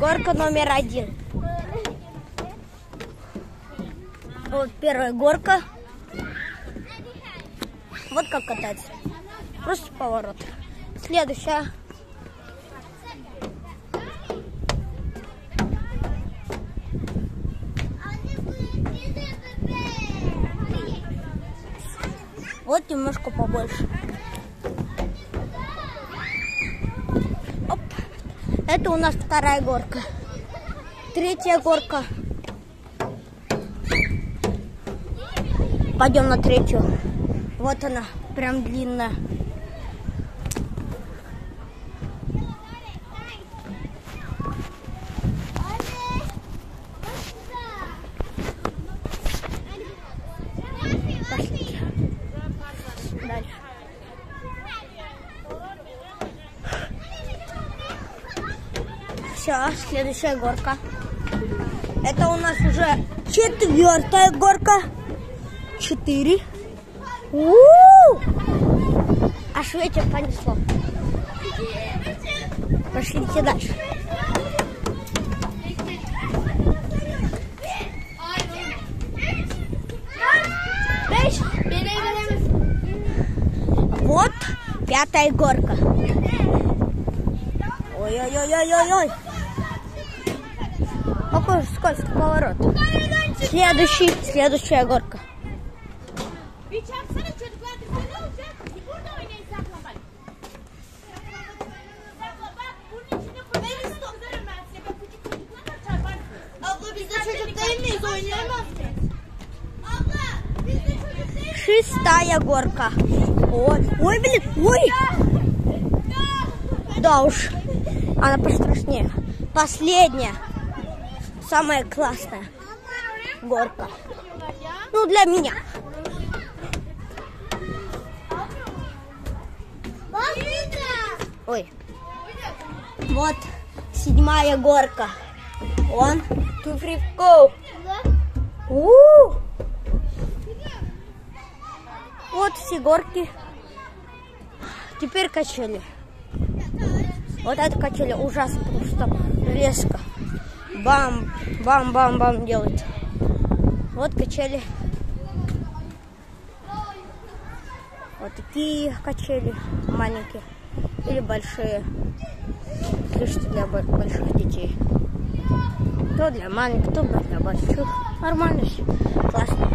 Горка номер 1. Вот первая горка. Вот как кататься. Просто поворот. Следующая. Вот немножко побольше. Оп. Это у нас вторая горка. Третья горка. Пойдем на третью. Вот она, прям длинная. Пошли. Дальше. Все, следующая горка. Это у нас уже 4-я горка. 4. Аж ветер понесло. Пошлите дальше. Вот 5-я горка. Ой-ой-ой-ой-ой. Какой скользкий поворот. Следующая горка. Шестая горка. Ой, блин, ой. Да уж, она пострашнее. Последняя, самая классная горка. Ну, для меня. Ой. Вот 7-я горка. One, two, three, go. Вот все горки. Теперь качели. Вот эта качели ужасно, потому что резко. Бам, бам, бам, бам делает. Вот качели. Вот такие качели маленькие или большие. Слышите, для больших детей. То для маленьких, то для больших. Нормально все. Классно.